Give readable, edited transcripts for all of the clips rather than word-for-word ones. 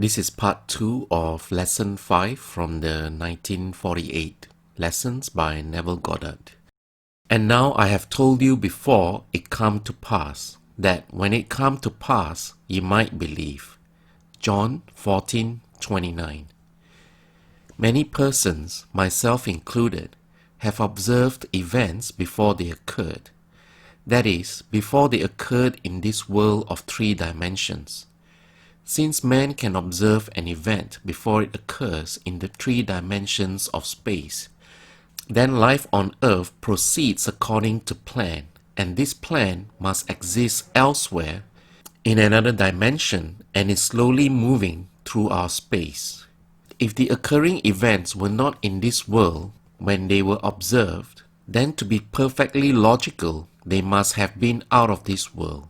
This is part 2 of lesson 5 from the 1948 lessons by Neville Goddard. And now I have told you before it come to pass, that when it come to pass, ye might believe. John 14:29. Many persons, myself included, have observed events before they occurred. That is, before they occurred in this world of 3 dimensions. Since man can observe an event before it occurs in the 3 dimensions of space, then life on earth proceeds according to plan, and this plan must exist elsewhere in another dimension and is slowly moving through our space. If the occurring events were not in this world when they were observed, then to be perfectly logical, they must have been out of this world.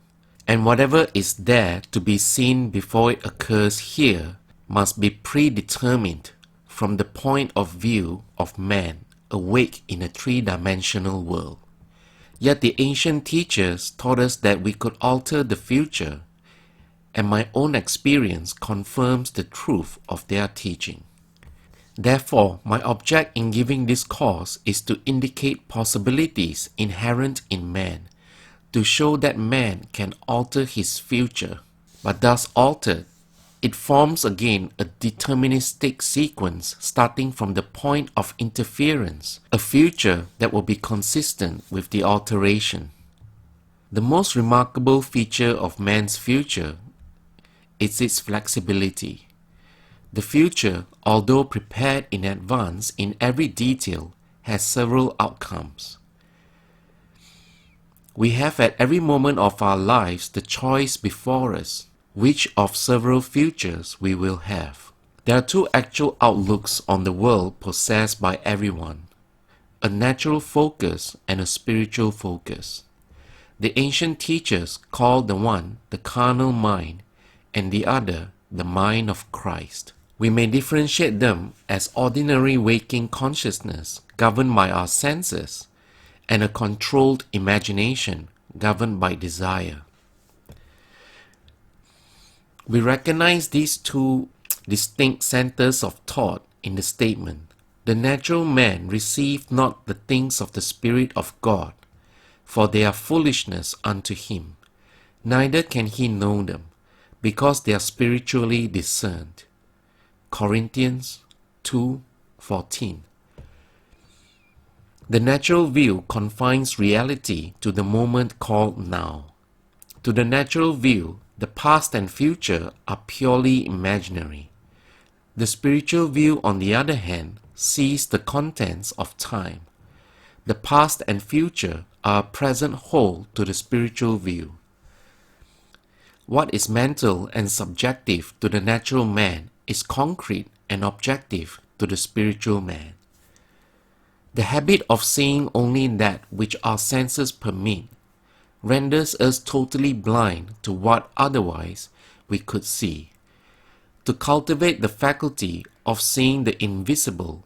And whatever is there to be seen before it occurs here must be predetermined from the point of view of man awake in a 3-dimensional world. Yet the ancient teachers taught us that we could alter the future, and my own experience confirms the truth of their teaching. Therefore, my object in giving this course is to indicate possibilities inherent in man, to show that man can alter his future, but thus altered, it forms again a deterministic sequence starting from the point of interference, a future that will be consistent with the alteration. The most remarkable feature of man's future is its flexibility. The future, although prepared in advance in every detail, has several outcomes. We have at every moment of our lives the choice before us, which of several futures we will have. There are 2 actual outlooks on the world possessed by everyone, a natural focus and a spiritual focus. The ancient teachers called the one the carnal mind and the other the mind of Christ. We may differentiate them as ordinary waking consciousness governed by our senses, and a controlled imagination governed by desire. We recognize these 2 distinct centers of thought in the statement, "The natural man receiveth not the things of the Spirit of God, for they are foolishness unto him, neither can he know them, because they are spiritually discerned." Corinthians 2:14. The natural view confines reality to the moment called now. To the natural view, the past and future are purely imaginary. The spiritual view, on the other hand, sees the contents of time. The past and future are a present whole to the spiritual view. What is mental and subjective to the natural man is concrete and objective to the spiritual man. The habit of seeing only that which our senses permit renders us totally blind to what otherwise we could see. To cultivate the faculty of seeing the invisible,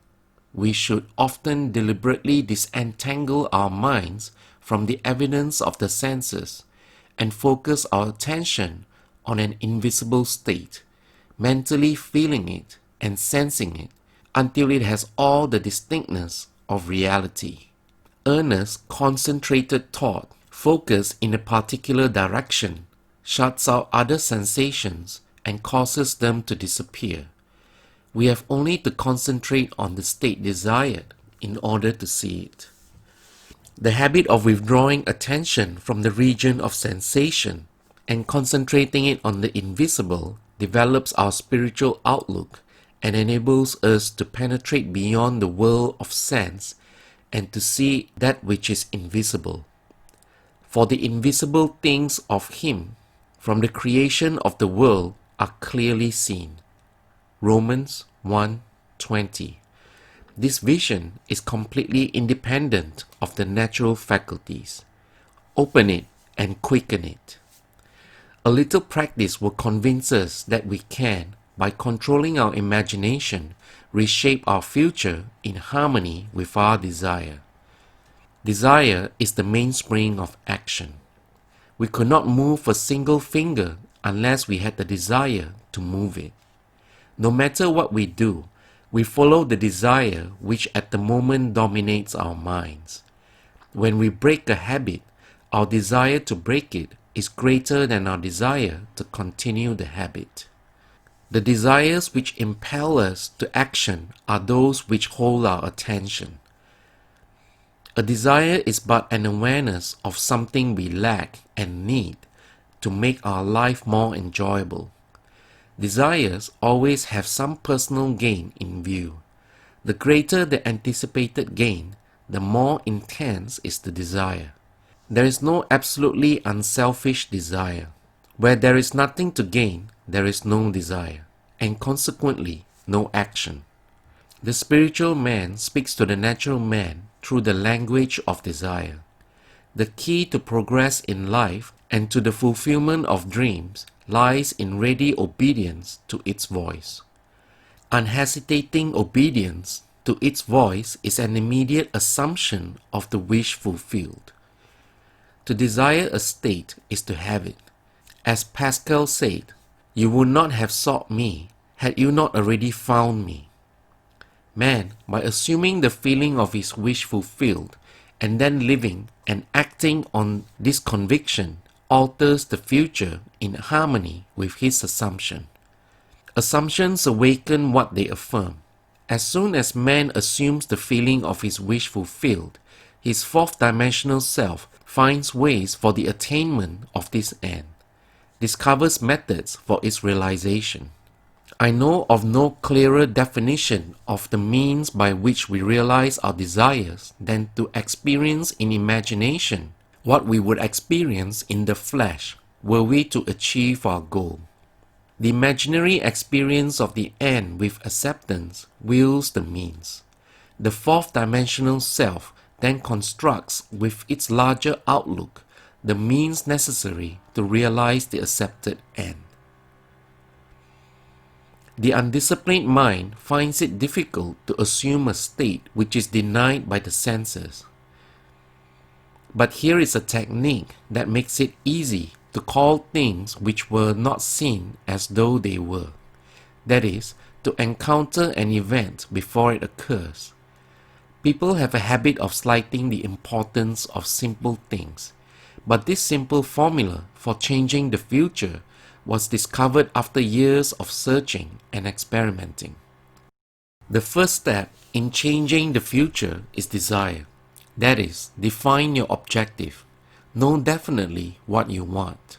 we should often deliberately disentangle our minds from the evidence of the senses and focus our attention on an invisible state, mentally feeling it and sensing it until it has all the distinctness of reality. Earnest, concentrated thought, focused in a particular direction, shuts out other sensations and causes them to disappear. We have only to concentrate on the state desired in order to see it. The habit of withdrawing attention from the region of sensation and concentrating it on the invisible develops our spiritual outlook and enables us to penetrate beyond the world of sense and to see that which is invisible. For the invisible things of Him from the creation of the world are clearly seen. Romans 1:20. This vision is completely independent of the natural faculties. Open it and quicken it. A little practice will convince us that we can, by controlling our imagination, reshape our future in harmony with our desire. Desire is the mainspring of action. We could not move a single finger unless we had the desire to move it. No matter what we do, we follow the desire which at the moment dominates our minds. When we break a habit, our desire to break it is greater than our desire to continue the habit. The desires which impel us to action are those which hold our attention. A desire is but an awareness of something we lack and need to make our life more enjoyable. Desires always have some personal gain in view. The greater the anticipated gain, the more intense is the desire. There is no absolutely unselfish desire. Where there is nothing to gain, there is no desire, and consequently, no action. The spiritual man speaks to the natural man through the language of desire. The key to progress in life and to the fulfillment of dreams lies in ready obedience to its voice. Unhesitating obedience to its voice is an immediate assumption of the wish fulfilled. To desire a state is to have it. As Pascal said, "You would not have sought me had you not already found me." Man, by assuming the feeling of his wish fulfilled and then living and acting on this conviction, alters the future in harmony with his assumption. Assumptions awaken what they affirm. As soon as man assumes the feeling of his wish fulfilled, his fourth-dimensional self finds ways for the attainment of this end, discovers methods for its realization. I know of no clearer definition of the means by which we realize our desires than to experience in imagination what we would experience in the flesh were we to achieve our goal. The imaginary experience of the end with acceptance wills the means. The fourth-dimensional self then constructs with its larger outlook the means necessary to realize the accepted end. The undisciplined mind finds it difficult to assume a state which is denied by the senses. But here is a technique that makes it easy to call things which were not seen as though they were. That is, to encounter an event before it occurs. People have a habit of slighting the importance of simple things, but this simple formula for changing the future was discovered after years of searching and experimenting. The first step in changing the future is desire. That is, define your objective. Know definitely what you want.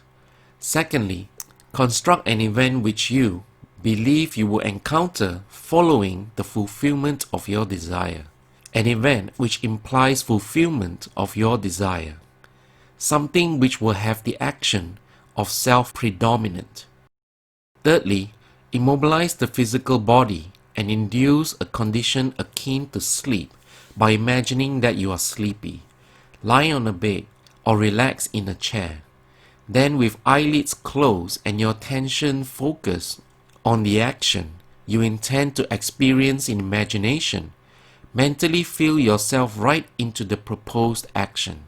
Secondly, construct an event which you believe you will encounter following the fulfillment of your desire. An event which implies fulfillment of your desire. Something which will have the action of self-predominant. Thirdly, immobilize the physical body and induce a condition akin to sleep by imagining that you are sleepy. Lie on a bed or relax in a chair. Then with eyelids closed and your attention focused on the action you intend to experience in imagination, mentally feel yourself right into the proposed action,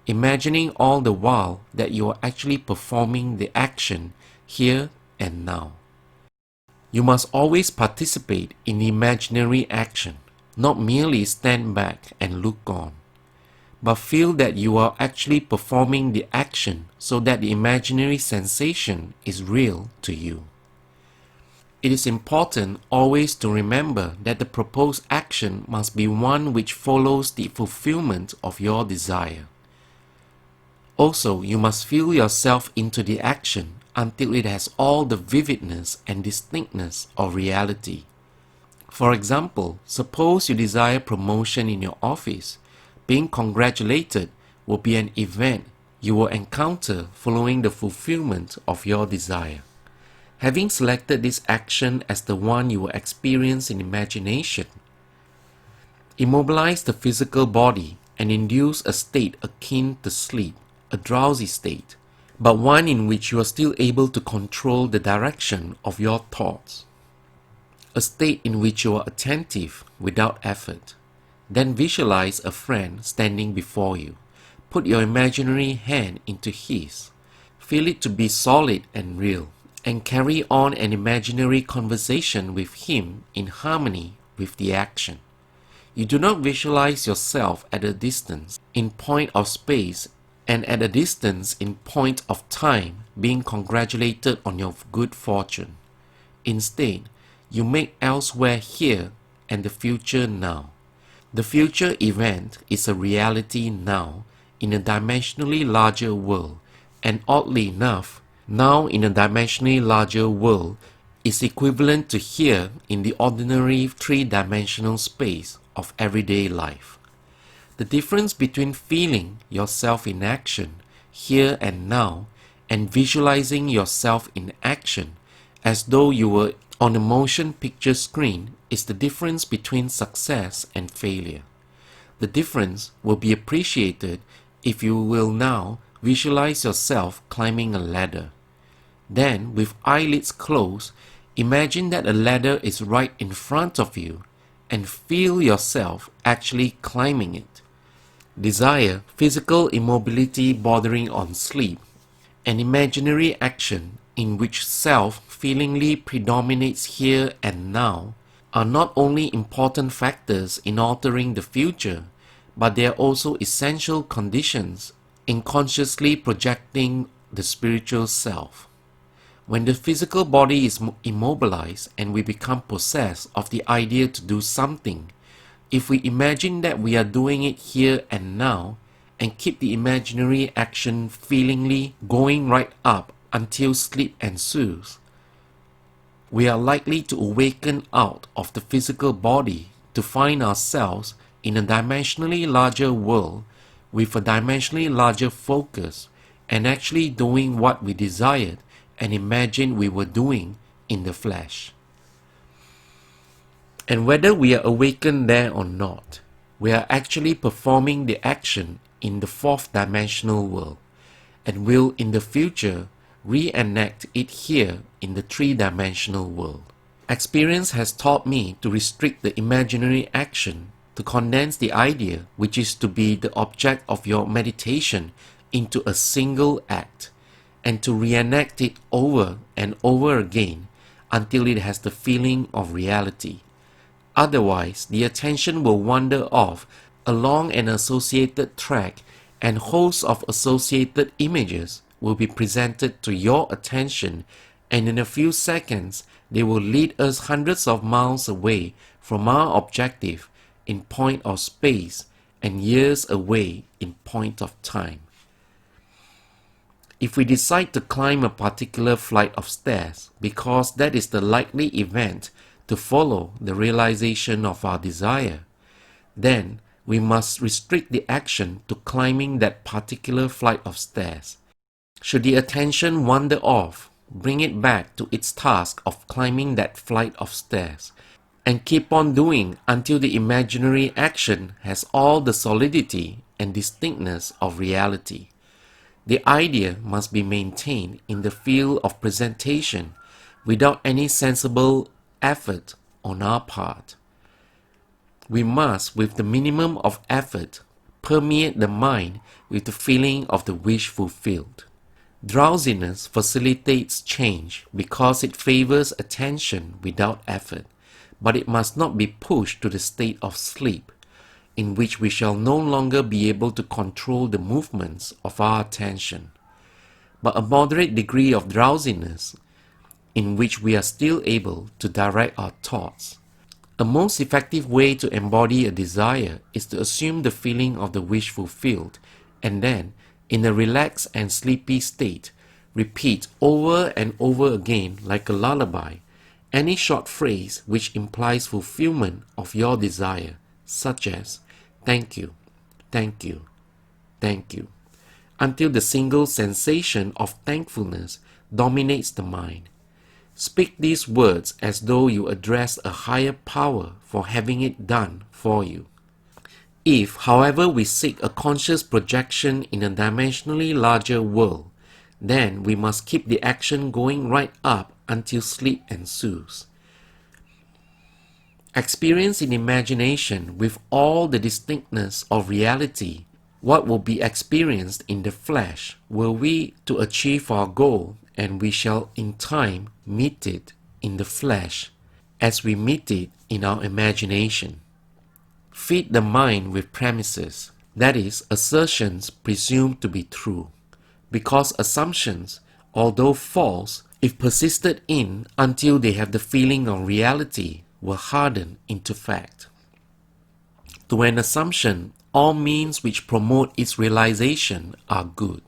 imagining all the while that you are actually performing the action here and now. You must always participate in imaginary action, not merely stand back and look on, but feel that you are actually performing the action so that the imaginary sensation is real to you. It is important always to remember that the proposed action must be one which follows the fulfillment of your desire. Also, you must feel yourself into the action until it has all the vividness and distinctness of reality. For example, suppose you desire promotion in your office. Being congratulated will be an event you will encounter following the fulfillment of your desire. Having selected this action as the one you will experience in imagination, immobilize the physical body and induce a state akin to sleep, a drowsy state, but one in which you are still able to control the direction of your thoughts. A state in which you are attentive without effort. Then visualize a friend standing before you. Put your imaginary hand into his. Feel it to be solid and real, and carry on an imaginary conversation with him in harmony with the action. You do not visualize yourself at a distance in point of space and at a distance in point of time being congratulated on your good fortune. Instead, you make elsewhere here and the future now. The future event is a reality now in a dimensionally larger world, and oddly enough, now in a dimensionally larger world is equivalent to here in the ordinary three-dimensional space of everyday life. The difference between feeling yourself in action here and now and visualizing yourself in action as though you were on a motion picture screen is the difference between success and failure. The difference will be appreciated if you will now visualize yourself climbing a ladder. Then, with eyelids closed, imagine that a ladder is right in front of you and feel yourself actually climbing it. Desire physical immobility bordering on sleep, an imaginary action in which self feelingly predominates here and now, are not only important factors in altering the future, but they are also essential conditions in consciously projecting the spiritual self. When the physical body is immobilized and we become possessed of the idea to do something, if we imagine that we are doing it here and now and keep the imaginary action feelingly going right up until sleep ensues, we are likely to awaken out of the physical body to find ourselves in a dimensionally larger world with a dimensionally larger focus and actually doing what we desired and imagined we were doing in the flesh. And whether we are awakened there or not, we are actually performing the action in the fourth dimensional world and will in the future reenact it here in the three-dimensional world. Experience has taught me to restrict the imaginary action, to condense the idea, which is to be the object of your meditation, into a single act, and to reenact it over and over again until it has the feeling of reality. Otherwise, the attention will wander off along an associated track, and hosts of associated images will be presented to your attention, and in a few seconds they will lead us hundreds of miles away from our objective in point of space and years away in point of time. If we decide to climb a particular flight of stairs because that is the likely event to follow the realization of our desire, then we must restrict the action to climbing that particular flight of stairs. Should the attention wander off, bring it back to its task of climbing that flight of stairs, and keep on doing until the imaginary action has all the solidity and distinctness of reality. The idea must be maintained in the field of presentation without any sensible effort on our part. We must, with the minimum of effort, permeate the mind with the feeling of the wish fulfilled. Drowsiness facilitates change because it favors attention without effort, but it must not be pushed to the state of sleep, in which we shall no longer be able to control the movements of our attention, but a moderate degree of drowsiness in which we are still able to direct our thoughts. A most effective way to embody a desire is to assume the feeling of the wish fulfilled, and then, in a relaxed and sleepy state, repeat over and over again like a lullaby any short phrase which implies fulfillment of your desire, such as "thank you, thank you, thank you," until the single sensation of thankfulness dominates the mind. Speak these words as though you address a higher power for having it done for you. If, however, we seek a conscious projection in a dimensionally larger world, then we must keep the action going right up until sleep ensues. Experience in imagination with all the distinctness of reality what will be experienced in the flesh were we to achieve our goal and we shall in time meet it in the flesh as we meet it in our imagination. Feed the mind with premises, that is, assertions presumed to be true, because assumptions, although false, if persisted in until they have the feeling of reality, will harden into fact. To an assumption, all means which promote its realization are good.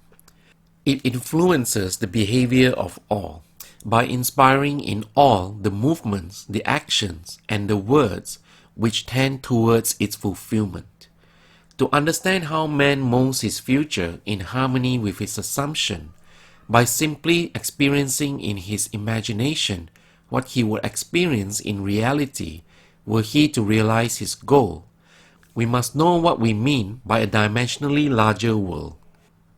It influences the behavior of all, by inspiring in all the movements, the actions, and the words which tend towards its fulfillment. To understand how man molds his future in harmony with his assumption, by simply experiencing in his imagination what he would experience in reality were he to realize his goal, we must know what we mean by a dimensionally larger world.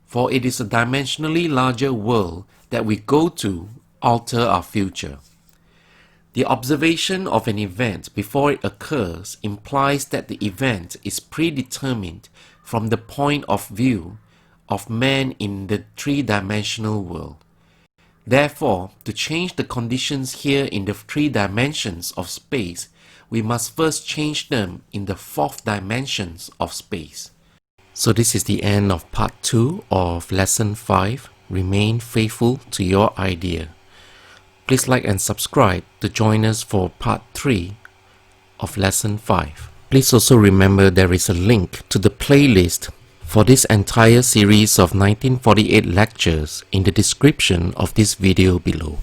For it is a dimensionally larger world that we go to alter our future. The observation of an event before it occurs implies that the event is predetermined from the point of view of man in the three-dimensional world. Therefore, to change the conditions here in the three dimensions of space, we must first change them in the fourth dimensions of space. So this is the end of part 2 of lesson 5. Remain faithful to your idea. Please like and subscribe to join us for part 3 of lesson 5. Please also remember there is a link to the playlist for this entire series of 1948 lectures in the description of this video below.